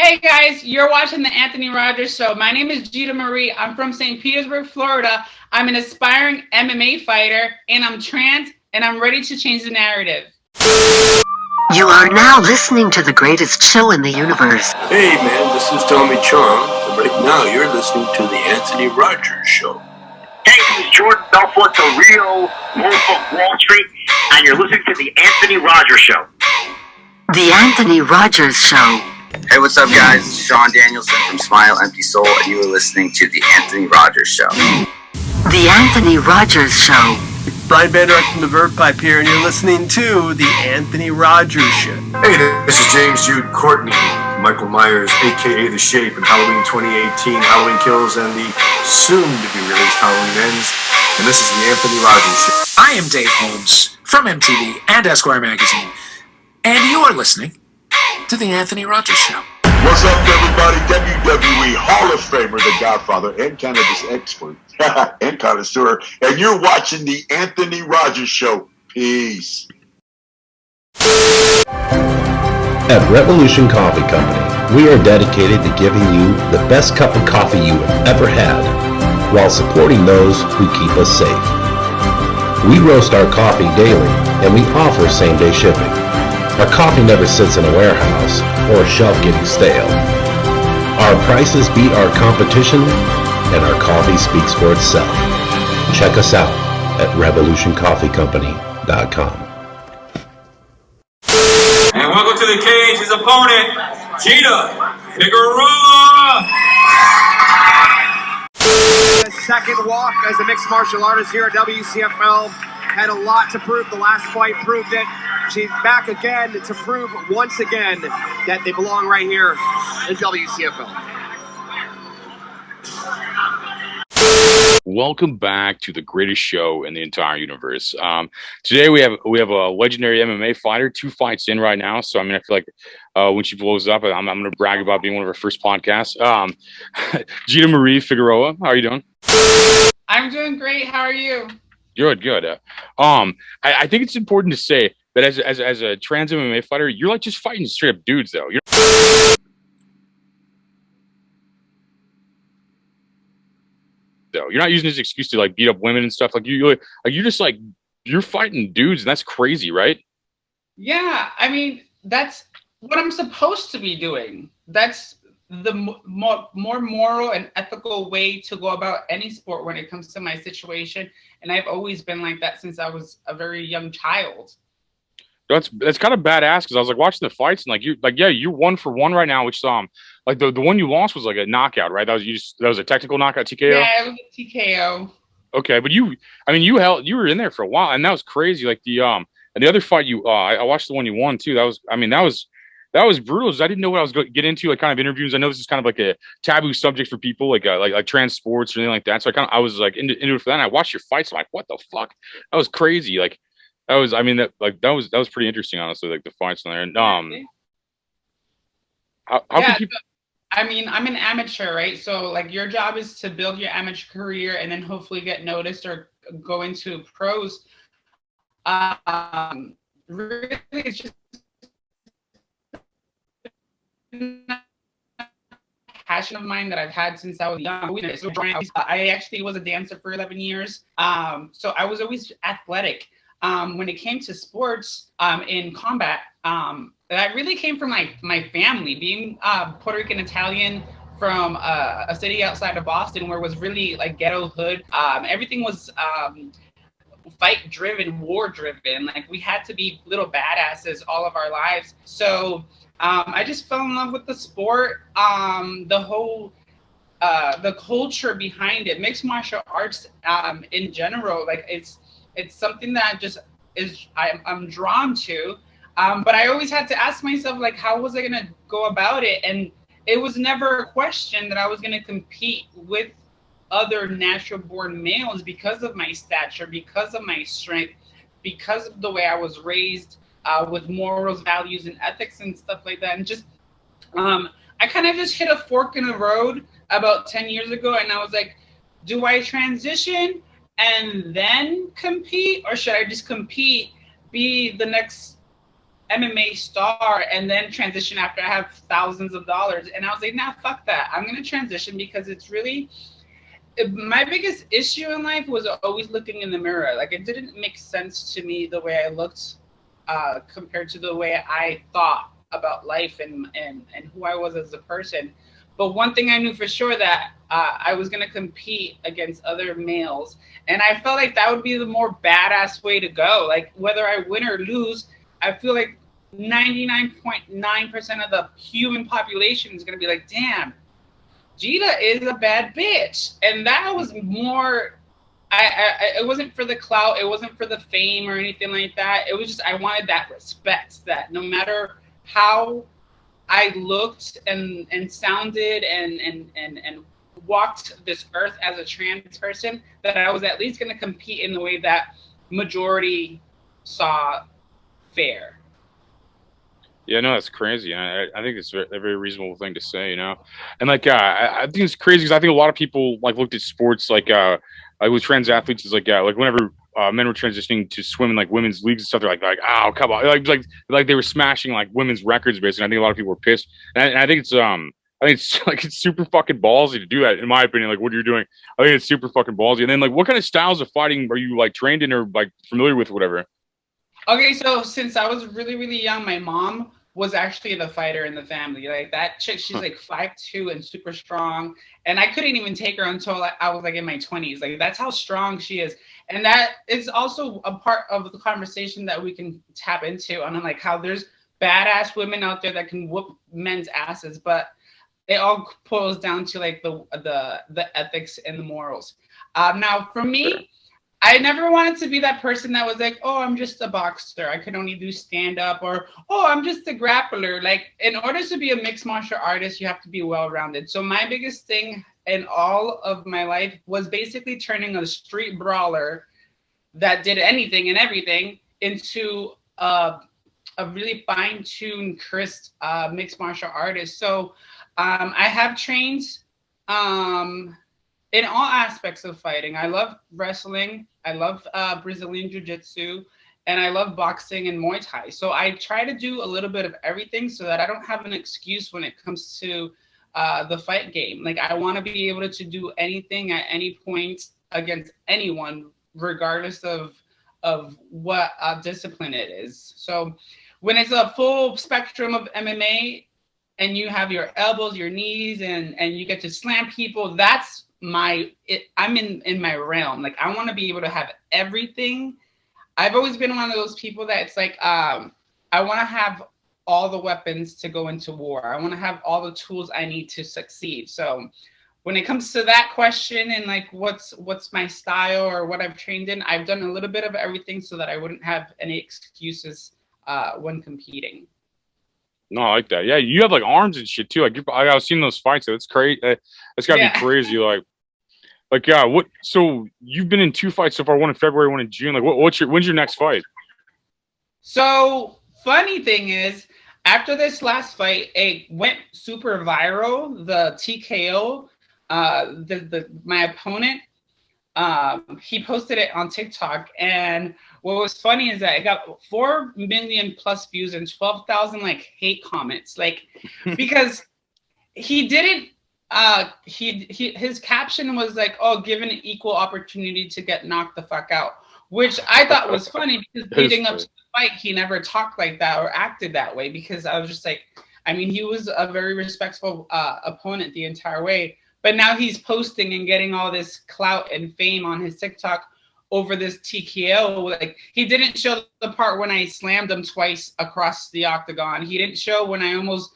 Hey guys, you're watching the Anthony Rogers Show. My name is Gita-Marie. I'm from St. Petersburg, Florida. I'm an aspiring MMA fighter, and I'm trans, and I'm ready to change the narrative. You are now listening to the greatest show in the universe. Hey man, this is Tommy Chong, and right now you're listening to the Anthony Rogers Show. Hey, this is Jordan Belfort, the real Wolf of Wall Street, and you're listening to the Anthony Rogers Show. The Anthony Rogers Show. Hey, what's up, guys? It's Sean Danielson from Smile Empty Soul, and you are listening to The Anthony Rogers Show. The Anthony Rogers Show. Brian Banderak from the Verve Pipe here, and you're listening to The Anthony Rogers Show. Hey, this is James Jude Courtney, Michael Myers, a.k.a. The Shape, in Halloween 2018, Halloween Kills, and the soon-to-be-released Halloween Ends. And this is The Anthony Rogers Show. I am Dave Holmes from MTV and Esquire Magazine, and you are listening to The Anthony Rogers Show. What's up, everybody? WWE Hall of Famer, the Godfather, and cannabis expert, and connoisseur, and you're watching The Anthony Rogers Show. Peace. At Revolution Coffee Company, we are dedicated to giving you the best cup of coffee you have ever had, while supporting those who keep us safe. We roast our coffee daily, and we offer same-day shipping. Our coffee never sits in a warehouse or a shelf getting stale. Our prices beat our competition, and our coffee speaks for itself. Check us out at revolutioncoffeecompany.com. And welcome to the cage, his opponent, Gita-Marie Figueroa. Second walk as a mixed martial artist here at WCFL. Had a lot to prove. The last fight proved it. She's back again to prove once again that they belong right here in WCFL. Welcome back to the greatest show in the entire universe. Today we have a legendary MMA fighter, 2 fights in right now. So I feel like when she blows up, I'm going to brag about being one of her first podcasts. Gita-Marie Figueroa, how are you doing? I'm doing great. How are you? Good. I think it's important to say that as a trans MMA fighter, you're like just fighting straight up dudes, though. You're not using this excuse to like beat up women and stuff. You're fighting dudes, and that's crazy, right? Yeah, that's what I'm supposed to be doing. That's the more moral and ethical way to go about any sport when it comes to my situation. And I've always been like that since I was a very young child. That's kind of badass because I was like watching the fights and you're 1-for-1 right now, which the one you lost was like a knockout, right? That was a technical knockout, TKO. Yeah, it was a TKO. Okay, but you were in there for a while, and that was crazy. Like the other fight I watched the one you won too. That was brutal. I didn't know what I was going to get into, like kind of interviews. I know this is kind of like a taboo subject for people, like trans sports or anything like that. So I was like into it for that. And I watched your fights. I'm like, what the fuck? That was crazy. Like that was pretty interesting, honestly. Like the fights on there. And how can people? I'm an amateur, right? So like your job is to build your amateur career and then hopefully get noticed or go into pros. Really, it's just passion of mine that I've had since I was young. I actually was a dancer for 11 years. So I was always athletic. When it came to sports in combat, that really came from my family. Being Puerto Rican Italian from a city outside of Boston where it was really like ghetto hood. Everything was fight driven, war driven. Like we had to be little badasses all of our lives. So I just fell in love with the sport, the whole, the culture behind it, mixed martial arts in general. Like it's something that I'm drawn to. But I always had to ask myself, like, how was I going to go about it? And it was never a question that I was going to compete with other natural born males because of my stature, because of my strength, because of the way I was raised. With morals, values, and ethics and stuff like that. And just, I kind of just hit a fork in the road about 10 years ago. And I was like, do I transition and then compete? Or should I just compete, be the next MMA star and then transition after I have thousands of dollars. And I was like, nah, fuck that. I'm going to transition because it's really, my biggest issue in life was always looking in the mirror. Like, it didn't make sense to me the way I looked compared to the way I thought about life and who I was as a person. But one thing I knew for sure, that I was going to compete against other males. And I felt like that would be the more badass way to go. Like, whether I win or lose, I feel like 99.9% of the human population is going to be like, damn, Gita is a bad bitch. And that was more, it wasn't for the clout, it wasn't for the fame or anything like that. It was just, I wanted that respect, that no matter how I looked and sounded and walked this earth as a trans person, that I was at least going to compete in the way that majority saw fair. Yeah, no, that's crazy. I think it's a very reasonable thing to say, you know. And like, I think it's crazy because I think a lot of people like looked at sports like with trans athletes is like whenever men were transitioning to swim in like women's leagues and stuff, they're like oh come on, like they were smashing like women's records basically. I think a lot of people were pissed, and I think it's like it's super fucking ballsy to do that, in my opinion. Like what you're doing, I think it's super fucking ballsy. And then like, what kind of styles of fighting are you like trained in or like familiar with, whatever? Okay, so since I was really, really young, my mom was actually the fighter in the family. Like that chick, she's like 5'2" and super strong. And I couldn't even take her until I was like in my 20s. Like that's how strong she is. And that is also a part of the conversation that we can tap into on like how there's badass women out there that can whoop men's asses, but it all boils down to like the ethics and the morals. Now for me, I never wanted to be that person that was like, oh, I'm just a boxer, I could only do stand-up, or, oh, I'm just a grappler. Like, in order to be a mixed martial artist, you have to be well-rounded. So my biggest thing in all of my life was basically turning a street brawler that did anything and everything into a really fine-tuned, crisp mixed martial artist. So I have trained in all aspects of fighting. I love wrestling, I love Brazilian Jiu-Jitsu, and I love boxing and Muay Thai. So I try to do a little bit of everything so that I don't have an excuse when it comes to the fight game. Like I want to be able to do anything at any point against anyone, regardless of what discipline it is. So when it's a full spectrum of MMA and you have your elbows, your knees, and you get to slam people, that's I'm in my realm. Like I want to be able to have everything. I've always been one of those people that it's like I want to have all the weapons to go into war. I want to have all the tools I need to succeed. So when it comes to that question and like what's my style or what I've trained in, I've done a little bit of everything so that I wouldn't have any excuses when competing. No, I like that. Yeah, you have like arms and shit too. Like I've seen those fights. That's crazy. That's gotta be crazy. Like yeah. What? So you've been in 2 fights so far. One in February, one in June. Like when's your next fight? So funny thing is, after this last fight, it went super viral. The TKO, my opponent, he posted it on TikTok, and what was funny is that it got 4 million plus views and 12,000 like hate comments, like because he didn't. His caption was like, "Oh, given an equal opportunity to get knocked the fuck out," which I thought was funny because leading up to the fight, he never talked like that or acted that way. Because I was just like, I mean, he was a very respectful opponent the entire way. But now he's posting and getting all this clout and fame on his TikTok over this TKO. Like he didn't show the part when I slammed him twice across the octagon. He didn't show when I almost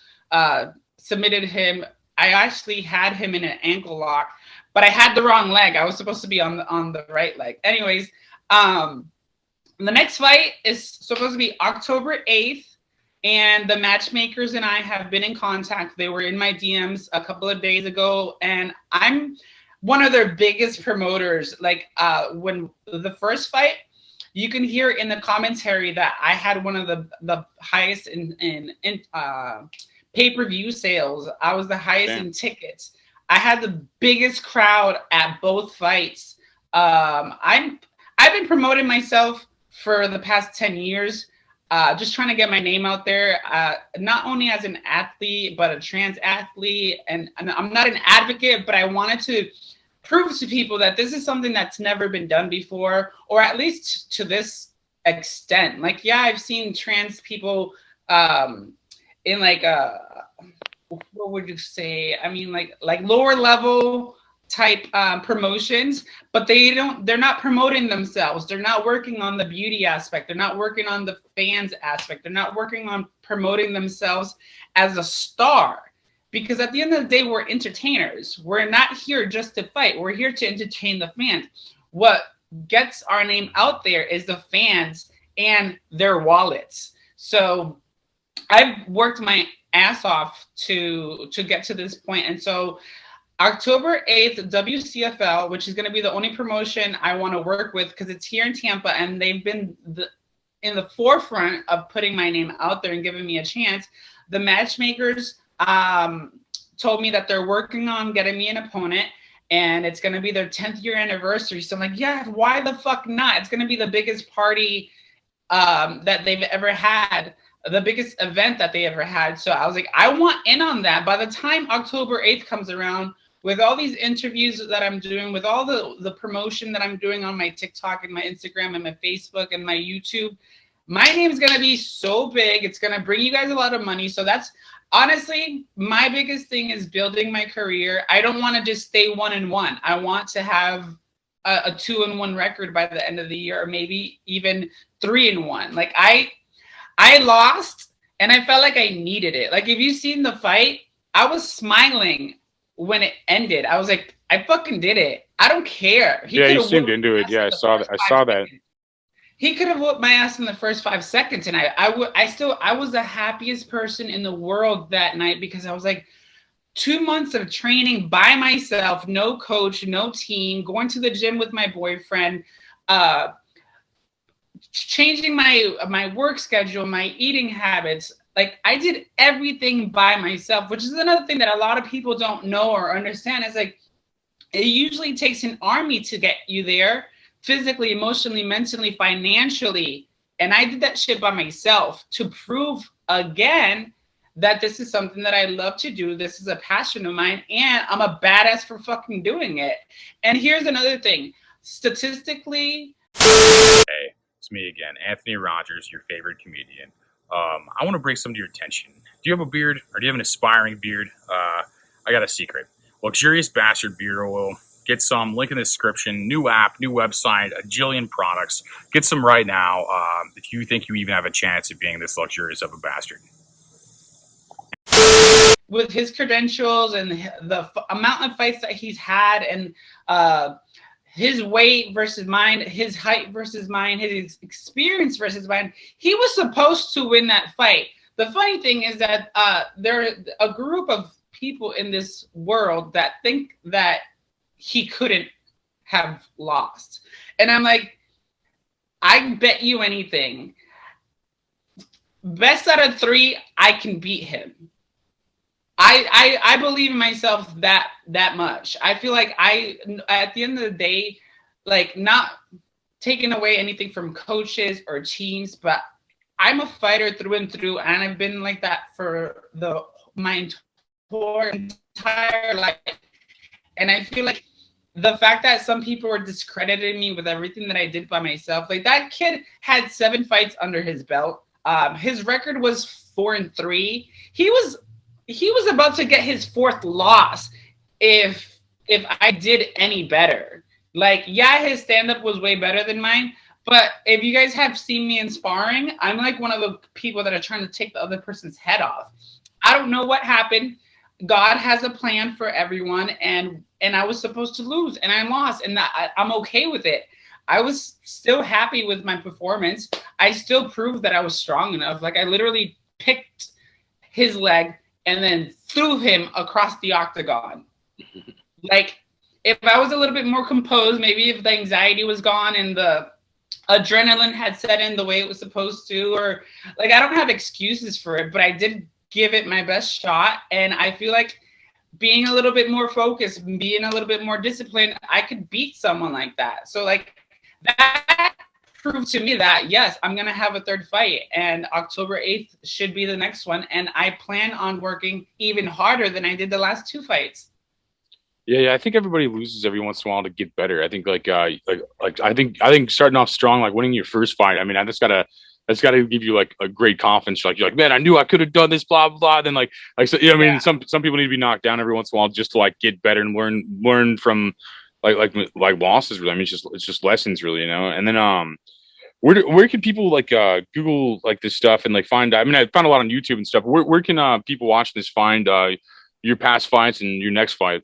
submitted him. I actually had him in an ankle lock, but I had the wrong leg. I was supposed to be on the right leg. Anyways, the next fight is supposed to be October 8th. And the matchmakers and I have been in contact. They were in my DMs a couple of days ago, and I'm one of their biggest promoters. Like when the first fight, you can hear in the commentary that I had one of the highest in pay-per-view sales. I was the highest in tickets. I had the biggest crowd at both fights. I've been promoting myself for the past 10 years. just trying to get my name out there, not only as an athlete, but a trans athlete. And I'm not an advocate, but I wanted to prove to people that this is something that's never been done before, or at least to this extent. Like, yeah, I've seen trans people in like, what would you say? I mean, like lower level type promotions, but they're not promoting themselves. They're not working on the beauty aspect. They're not working on the fans aspect. They're not working on promoting themselves as a star, because at the end of the day, we're entertainers. We're not here just to fight. We're here to entertain the fans. What gets our name out there is the fans and their wallets. So I've worked my ass off to get to this point. And so October 8th, WCFL, which is going to be the only promotion I want to work with because it's here in Tampa, and they've been in the forefront of putting my name out there and giving me a chance. The matchmakers told me that they're working on getting me an opponent, and it's going to be their 10th year anniversary. So I'm like, yeah, why the fuck not? It's going to be the biggest party that they've ever had, the biggest event that they ever had. So I was like, I want in on that. By the time October 8th comes around, with all these interviews that I'm doing, with all the promotion that I'm doing on my TikTok and my Instagram and my Facebook and my YouTube, my name is going to be so big. It's going to bring you guys a lot of money. So that's honestly my biggest thing, is building my career. I don't want to just stay 1-1. I want to have a 2-1 record by the end of the year, or maybe even 3-1. Like I lost and I felt like I needed it. Like, if you've seen the fight, I was smiling when it ended. I was like, I fucking did it. I don't care. You seemed into it. Yeah, I saw that. He could have whooped my ass in the first 5 seconds, and I was the happiest person in the world that night, because I was like, 2 months of training by myself, no coach, no team, going to the gym with my boyfriend, changing my work schedule, my eating habits. Like, I did everything by myself, which is another thing that a lot of people don't know or understand. It's like, it usually takes an army to get you there, physically, emotionally, mentally, financially. And I did that shit by myself to prove again that this is something that I love to do. This is a passion of mine, and I'm a badass for fucking doing it. And here's another thing. Statistically... Hey, it's me again, Anthony Rogers, your favorite comedian. I want to bring some to your attention. Do you have a beard, or do you have an aspiring beard? I got a secret. Luxurious Bastard Beard Oil. Get some, link in the description. New app, new website, a jillion products. Get some right now if you think you even have a chance at being this luxurious of a bastard. With his credentials and the amount of fights that he's had, and his weight versus mine, his height versus mine, his experience versus mine, he was supposed to win that fight. The funny thing is that there are a group of people in this world that think that he couldn't have lost. And I'm like, I bet you anything, best out of 3, I can beat him. I believe in myself that much. I feel like at the end of the day, like, not taking away anything from coaches or teams, but I'm a fighter through and through, and I've been like that for my entire life. And I feel like the fact that some people were discrediting me with everything that I did by myself, like, that kid had 7 fights under his belt. His record was 4-3. He was about to get his 4th loss if I did any better. Like, yeah, his stand-up was way better than mine, but if you guys have seen me in sparring, I'm like one of the people that are trying to take the other person's head off. I don't know what happened. God has a plan for everyone, and I was supposed to lose, and I lost, and I'm okay with it. I was still happy with my performance. I still proved that I was strong enough. Like, I literally picked his leg and then threw him across the octagon. Like, if I was a little bit more composed, maybe if the anxiety was gone and the adrenaline had set in the way it was supposed to, or, like, I don't have excuses for it, but I did give it my best shot. And I feel like being a little bit more focused, being a little bit more disciplined, I could beat someone like that. So, like, that proved to me that, yes, I'm going to have a third fight, and October 8th should be the next one. And I plan on working even harder than I did the last 2 fights. Yeah, I think everybody loses every once in a while to get better. I think I think starting off strong, like winning your first fight. I mean, that's gotta give you like a great confidence. Like you're like, man, I knew I could have done this, blah blah blah. Then so, I mean, some people need to be knocked down every once in a while just to like get better and learn from like losses. Really, I mean, it's just lessons, really, you know. And then where can people like Google like this stuff and like find? I mean, I found a lot on YouTube and stuff. Where can people watching this find your past fights and your next fight?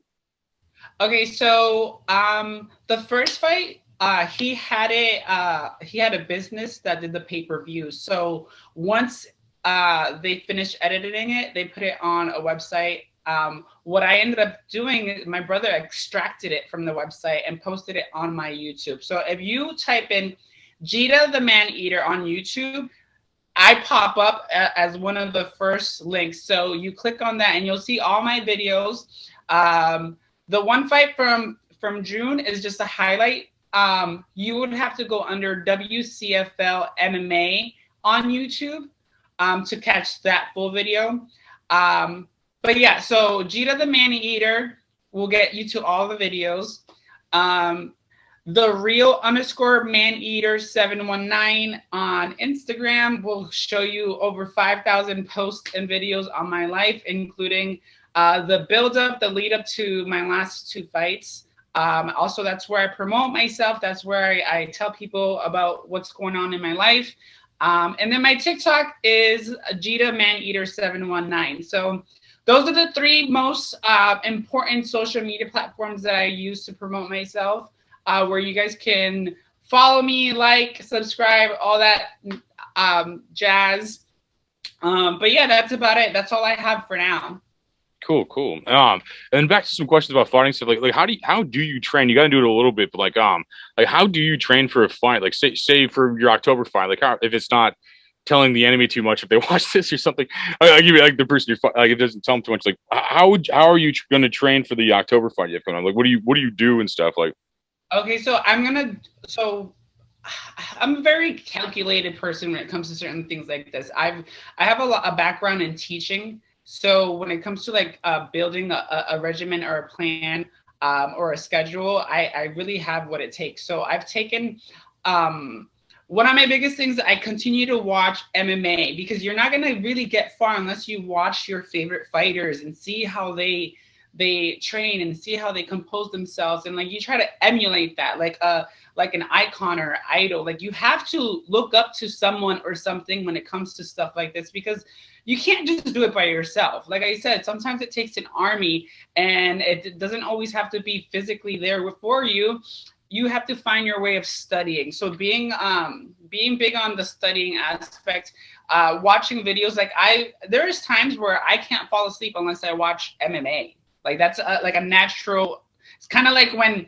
Okay, so the first fight, he had a business that did the pay-per-view. So once they finished editing it, they put it on a website. What I ended up doing, my brother extracted it from the website and posted it on my YouTube. So if you type in Gita the Man Eater on YouTube, I pop up as one of the first links. So you click on that and you'll see all my videos. The one fight from June is just a highlight. You would have to go under WCFL MMA on YouTube to catch that full video. But yeah, so Gita the Man Eater will get you to all the videos. The real _Man Eater 719 on Instagram will show you over 5,000 posts and videos on my life, including the build up, the lead up to my last 2 fights. Also, that's where I promote myself. That's where I tell people about what's going on in my life. And then my TikTok is Gita Man Eater 719. So those are the 3 most important social media platforms that I use to promote myself, where you guys can follow me, like, subscribe, all that jazz. But yeah, that's about it. That's all I have for now. Cool. And then back to some questions about fighting stuff. Like how do you train? You got to do it a little bit, but like how do you train for a fight? Like say for your October fight, like how, if it's not telling the enemy too much, if they watch this or something, I give you like the person you're like, it doesn't tell them too much. Like how are you going to train for the October fight you have coming on? Like what do you do and stuff like? Okay, so I'm a very calculated person when it comes to certain things like this. I have a background in teaching. So when it comes to like building a regimen or a plan or a schedule, I really have what it takes. So I've taken one of my biggest things, I continue to watch MMA, because you're not going to really get far unless you watch your favorite fighters and see how they train and see how they compose themselves. And like you try to emulate that, like an icon or idol. Like you have to look up to someone or something when it comes to stuff like this, because you can't just do it by yourself. Like I said, sometimes it takes an army, and it doesn't always have to be physically there for you. You have to find your way of studying. So being big on the studying aspect, watching videos, like there's times where I can't fall asleep unless I watch MMA. Like that's like a natural. It's kind of like when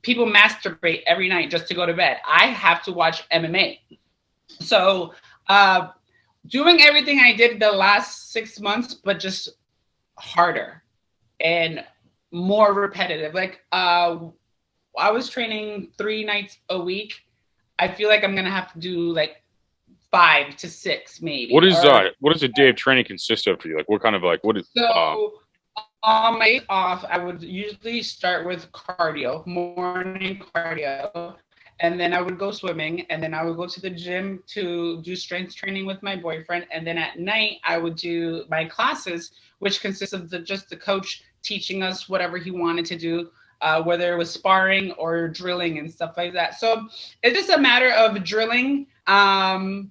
people masturbate every night just to go to bed. I have to watch MMA. So doing everything I did the last 6 months, but just harder and more repetitive. Like I was training 3 nights a week. I feel like I'm gonna have to do like 5 to 6 maybe. What does a day of training consist of for you? Like what kind of like what is on my days off, I would usually start with cardio, morning cardio, and then I would go swimming, and then I would go to the gym to do strength training with my boyfriend, and then at night I would do my classes, which consists of just the coach teaching us whatever he wanted to do, whether it was sparring or drilling and stuff like that. So it's just a matter of drilling, and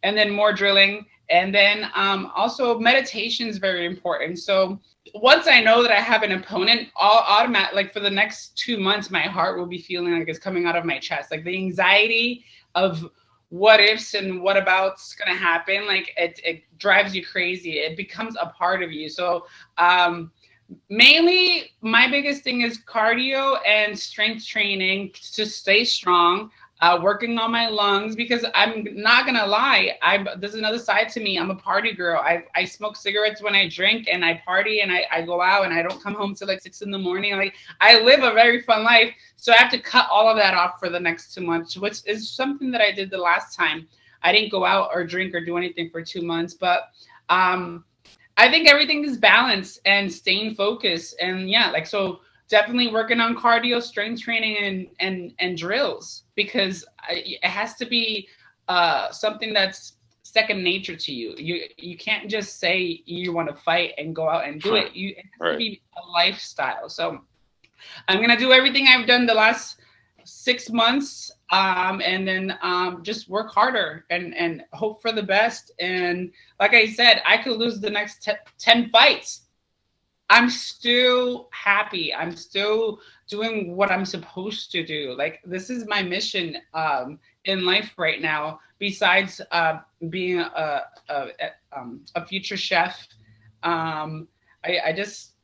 then more drilling. And then also meditation is very important. So once I know that I have an opponent, I'll automatic, like for the next 2 months, my heart will be feeling like it's coming out of my chest. Like the anxiety of what ifs and what about's going to happen, like it drives you crazy. It becomes a part of you. So mainly my biggest thing is cardio and strength training to stay strong. working on my lungs, because I'm not gonna lie, there's another side to me. I'm a party girl. I smoke cigarettes when I drink, and I party, and I go out, and I don't come home till like 6 in the morning. Like, I live a very fun life, so I have to cut all of that off for the next 2 months, which is something that I did the last time. I didn't go out or drink or do anything for 2 months, but I think everything is balance and staying focused, and yeah, like, so definitely working on cardio, strength training, and drills, because it has to be something that's second nature to you. You can't just say you want to fight and go out and do it. It has to be a lifestyle. So I'm gonna do everything I've done the last 6 months, and then just work harder and hope for the best. And like I said, I could lose the next 10 fights. I'm still happy. I'm still doing what I'm supposed to do. Like, this is my mission in life right now, besides being a future chef. I'm just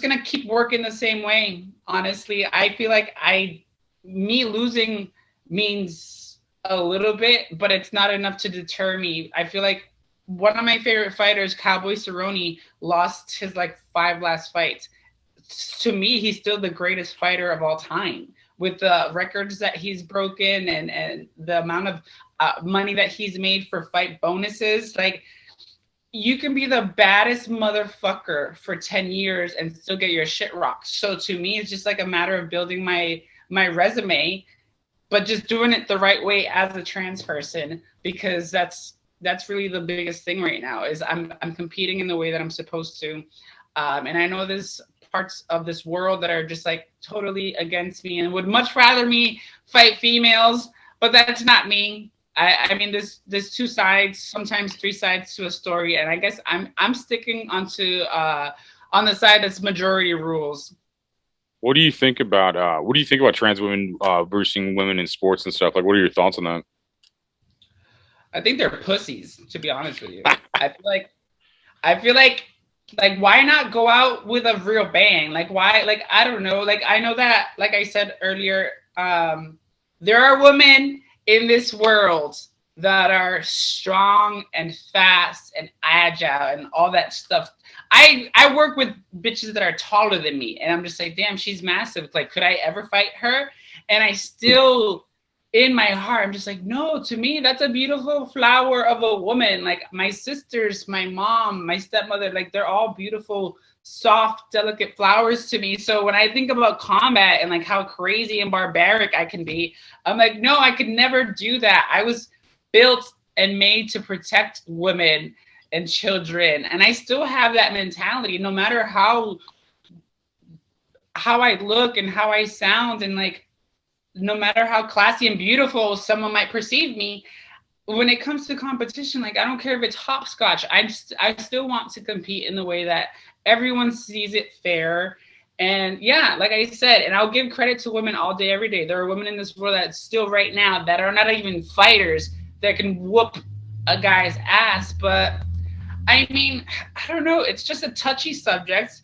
gonna keep working the same way. Honestly, I feel like me losing means a little bit, but it's not enough to deter me. I feel like one of my favorite fighters, Cowboy Cerrone, lost his like 5 last fights. To me, he's still the greatest fighter of all time, with the records that he's broken and the amount of money that he's made for fight bonuses. Like, you can be the baddest motherfucker for 10 years and still get your shit rocked. So to me, it's just like a matter of building my resume, but just doing it the right way as a trans person, because that's really the biggest thing right now, is I'm competing in the way that I'm supposed to. And I know there's parts of this world that are just like totally against me and would much rather me fight females, but that's not me. I mean, there's 2 sides, sometimes 3 sides to a story. And I guess I'm sticking on the side that's majority rules. What do you think about trans women versus women in sports and stuff? Like, what are your thoughts on that? I think they're pussies, to be honest with you. I feel like why not go out with a real bang? Like, why? Like, I don't know. Like, I know that, like I said earlier, there are women in this world that are strong and fast and agile and all that stuff. I work with bitches that are taller than me, and I'm just like, damn, she's massive. Like, could I ever fight her? And I still, in my heart, I'm just like, no, to me, that's a beautiful flower of a woman. Like, my sisters, my mom, my stepmother, like, they're all beautiful, soft, delicate flowers to me. So when I think about combat and like how crazy and barbaric I can be, I'm like, no, I could never do that. I was built and made to protect women and children, and I still have that mentality, no matter how I look and how I sound, and like, no matter how classy and beautiful someone might perceive me. When it comes to competition, like, I don't care if it's hopscotch. I still want to compete in the way that everyone sees it fair. And yeah, like I said, and I'll give credit to women all day, every day. There are women in this world that still right now that are not even fighters that can whoop a guy's ass. But I mean, I don't know. It's just a touchy subject.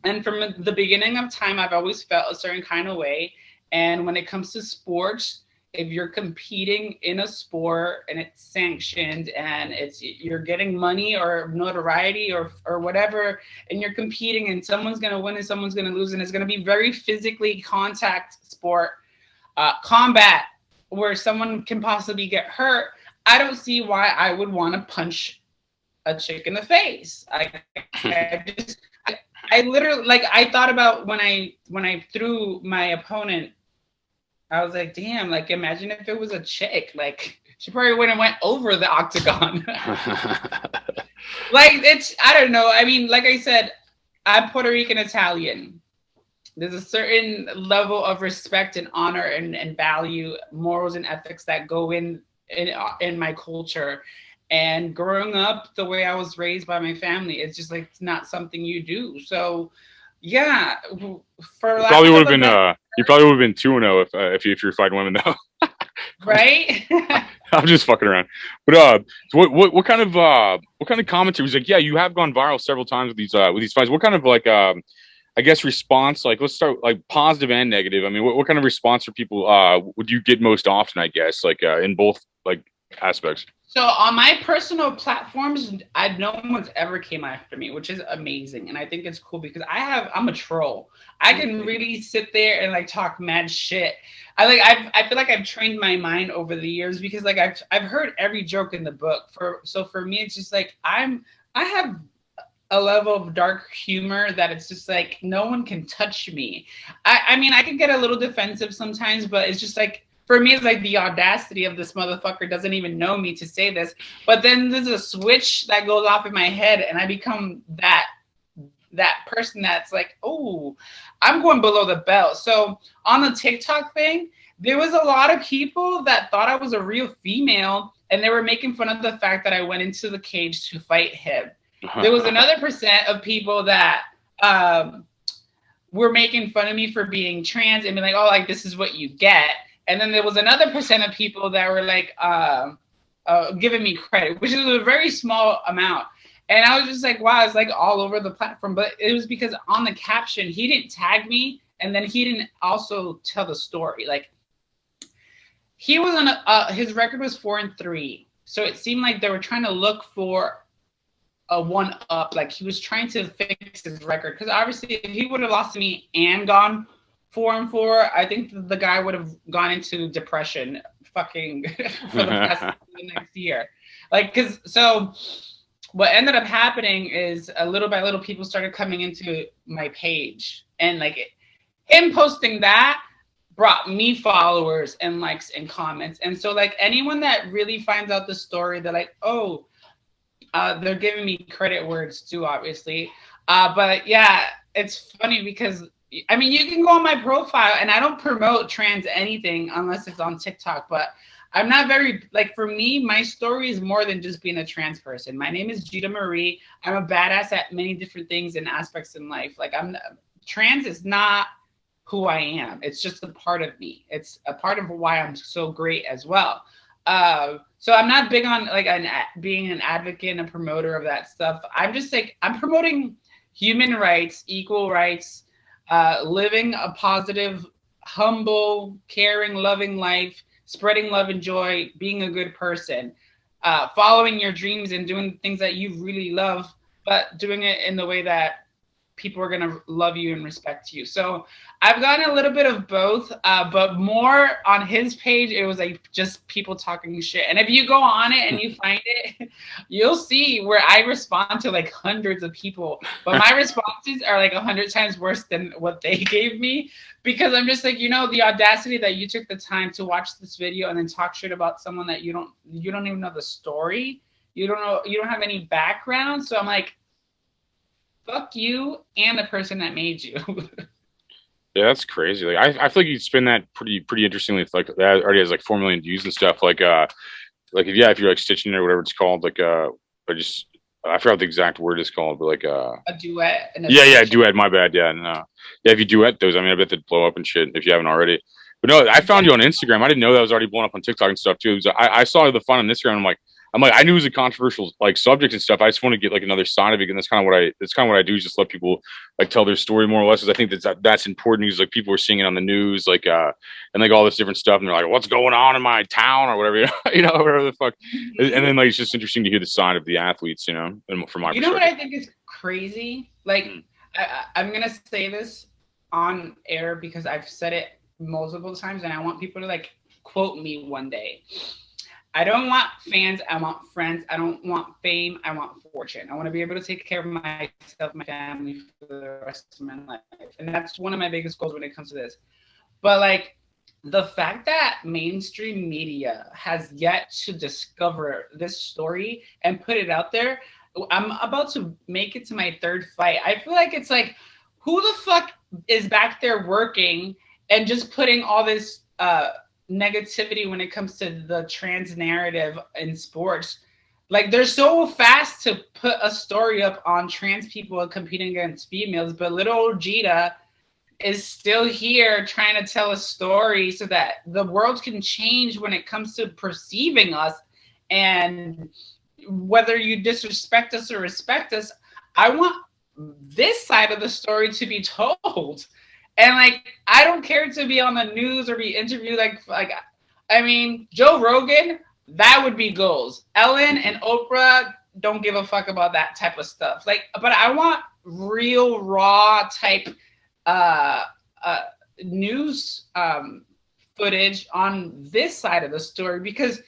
And from the beginning of time, I've always felt a certain kind of way. And when it comes to sports, if you're competing in a sport and it's sanctioned and you're getting money or notoriety or whatever, and you're competing and someone's going to win and someone's going to lose, and it's going to be very physically contact sport, combat, where someone can possibly get hurt, I don't see why I would want to punch a chick in the face. I literally, like, I thought about when I threw my opponent, I was like, damn, like, imagine if it was a chick. Like, she probably wouldn't went over the octagon. Like, I don't know. I mean, like I said, I'm Puerto Rican Italian. There's a certain level of respect and honor and value, morals and ethics that go in my culture. And growing up the way I was raised by my family, it's just like, it's not something you do. So, yeah, you probably would have been 2-0 if you're fighting women, though. Right? I'm just fucking around. But what kind of commentary was like? Yeah, you have gone viral several times with these fights. What kind of like I I guess, response? Like, let's start like positive and negative. I mean, what kind of response are people would you get most often? I guess, like in both like aspects. So on my personal platforms, no one's ever came after me, which is amazing, and I think it's cool because I'm a troll. I can really sit there and like talk mad shit. I feel like I've trained my mind over the years because like I've heard every joke in the book. For me, it's just like I have a level of dark humor that it's just like no one can touch me. I mean, I can get a little defensive sometimes, but it's just like, for me, it's like the audacity of this motherfucker doesn't even know me to say this. But then there's a switch that goes off in my head and I become that person that's like, oh, I'm going below the belt. So on the TikTok thing, there was a lot of people that thought I was a real female and they were making fun of the fact that I went into the cage to fight him. There was another percent of people that were making fun of me for being trans and being like, oh, like this is what you get. And then there was another percent of people that were like giving me credit, which is a very small amount. And I was just like, wow, it's like all over the platform. But it was because on the caption, he didn't tag me. And then he didn't also tell the story. Like he was on his record was 4-3. So it seemed like they were trying to look for a one up. Like he was trying to fix his record. Because obviously if he would have lost to me and gone 4-4, I think the guy would have gone into depression fucking for the next year. Like, so what ended up happening is little by little people started coming into my page and like him posting that brought me followers and likes and comments. And so like anyone that really finds out the story, they're like, oh, they're giving me credit where it's due, obviously. But yeah, it's funny because I mean, you can go on my profile and I don't promote trans anything unless it's on TikTok, but I'm not very, like for me, my story is more than just being a trans person. My name is Gita-Marie. I'm a badass at many different things and aspects in life. Like trans is not who I am. It's just a part of me. It's a part of why I'm so great as well. So I'm not big on like being an advocate and a promoter of that stuff. I'm just like, I'm promoting human rights, equal rights, living a positive, humble, caring, loving life, spreading love and joy, being a good person, following your dreams and doing things that you really love, but doing it in the way that people are going to love you and respect you. So I've gotten a little bit of both, but more on his page, it was like just people talking shit. And if you go on it and you find it, you'll see where I respond to like hundreds of people, but my responses are like 100 times worse than what they gave me, because I'm just like, you know, the audacity that you took the time to watch this video and then talk shit about someone that you don't even know the story. You don't have any background. So I'm like, fuck you and the person that made you. Yeah, that's crazy. Like I feel like you spin that pretty interestingly. Like that already has like 4 million views and stuff. Like if you're like stitching it or whatever it's called, like I forgot the exact word is called, but like a duet. Yeah, duet. My bad. Yeah, no. Yeah, if you duet those, I mean, I bet they'd blow up and shit if you haven't already. But no, I found you on Instagram. I didn't know that was already blown up on TikTok and stuff too. I saw the fun on Instagram. I'm like, I knew it was a controversial like subject and stuff. I just want to get like another side of it, and that's kind of what I do, is just let people like tell their story more or less. Because I think that's important because like people are seeing it on the news, like and like all this different stuff, and they're like, what's going on in my town or whatever, you know, whatever the fuck. And then like it's just interesting to hear the side of the athletes, you know, and from my perspective. You know what I think is crazy? Like I'm gonna say this on air because I've said it multiple times, and I want people to like quote me one day. I don't want fans. I want friends. I don't want fame. I want fortune. I want to be able to take care of myself, my family for the rest of my life. And that's one of my biggest goals when it comes to this. But like the fact that mainstream media has yet to discover this story and put it out there, I'm about to make it to my third fight. I feel like it's like, who the fuck is back there working and just putting all this negativity when it comes to the trans narrative in sports? Like they're so fast to put a story up on trans people competing against females, but little old Gita is still here trying to tell a story so that the world can change when it comes to perceiving us. And whether you disrespect us or respect us, I want this side of the story to be told. And like, I don't care to be on the news or be interviewed. Like, I mean, Joe Rogan, that would be goals. Ellen and Oprah don't give a fuck about that type of stuff. Like, but I want real raw type news footage on this side of the story, because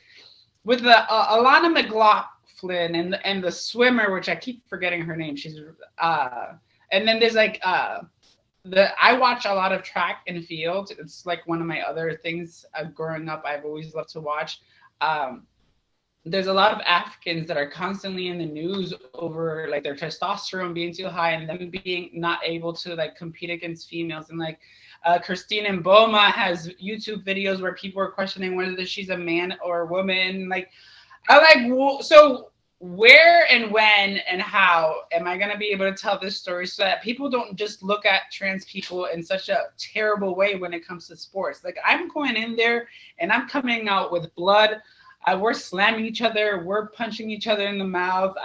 with the Alana McLaughlin and the swimmer, which I keep forgetting her name, she's and then there's like I watch a lot of track and field. It's like one of my other things growing up I've always loved to watch. There's a lot of Africans that are constantly in the news over like their testosterone being too high and them being not able to like compete against females. And like Christine Mboma has YouTube videos where people are questioning whether she's a man or a woman. Like, I like, well, so where and when and how am I going to be able to tell this story so that people don't just look at trans people in such a terrible way when it comes to sports? Like, I'm going in there and I'm coming out with blood. We're slamming each other. We're punching each other in the mouth.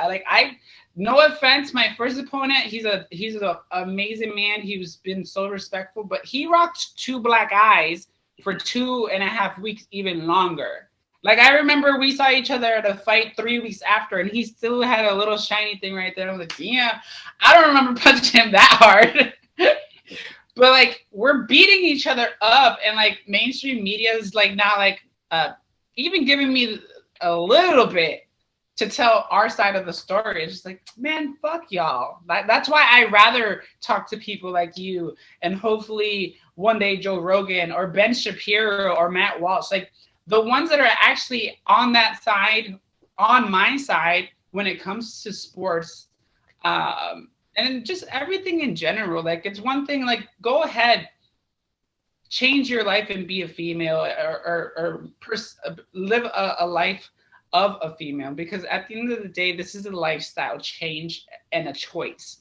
No offense, my first opponent, he's an amazing man. He's been so respectful, but he rocked 2 black eyes for 2.5 weeks, even longer. Like, I remember we saw each other at a fight 3 weeks after, and he still had a little shiny thing right there. I'm like, yeah, I don't remember punching him that hard. But like, we're beating each other up, and like mainstream media is like not like even giving me a little bit to tell our side of the story. It's just like, man, fuck y'all. That's why I rather talk to people like you, and hopefully one day Joe Rogan or Ben Shapiro or Matt Walsh, like the ones that are actually on that side, on my side when it comes to sports, and just everything in general. Like, it's one thing, like, go ahead, change your life and be a female, or live a life of a female, because at the end of the day, this is a lifestyle change and a choice.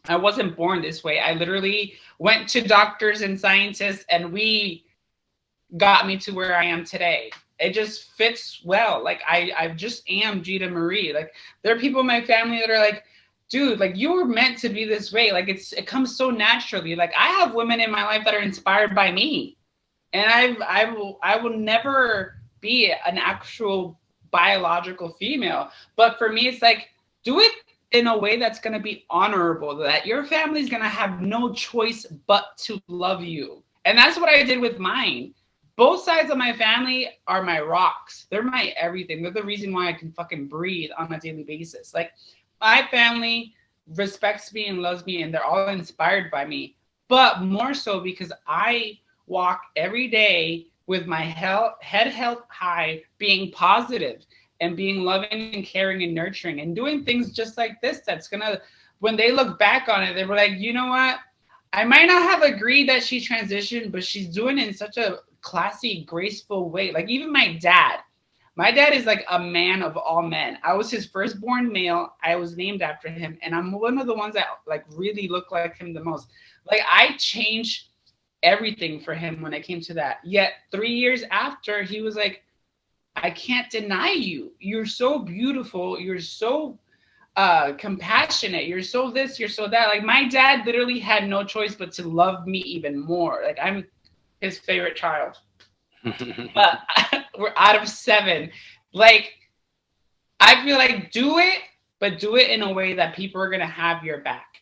I wasn't born this way. I literally went to doctors and scientists, and we got me to where I am today. It just fits well. Like, I just am Gita-Marie. Like, there are people in my family that are like, dude, like, you were meant to be this way. Like, it comes so naturally. Like, I have women in my life that are inspired by me, and I will never be an actual biological female. But for me, it's like, do it in a way that's going to be honorable, that your family's going to have no choice but to love you. And that's what I did with mine. Both sides of my family are my rocks. They're my everything. They're the reason why I can fucking breathe on a daily basis. Like, my family respects me and loves me, and they're all inspired by me. But more so because I walk every day with my head held high, being positive and being loving and caring and nurturing and doing things just like this. That's gonna, when they look back on it, they were like, you know what? I might not have agreed that she transitioned, but she's doing it in such a classy, graceful way. Like, even my dad is like a man of all men. I was his firstborn male. I was named after him, and I'm one of the ones that like really look like him the most. Like, I changed everything for him when it came to that. Yet 3 years after, he was like, I can't deny you. You're so beautiful. You're so compassionate. You're so this, you're so that. Like, my dad literally had no choice but to love me even more. Like, I'm his favorite child. But we're out of 7. Like, I feel like do it, but do it in a way that people are going to have your back.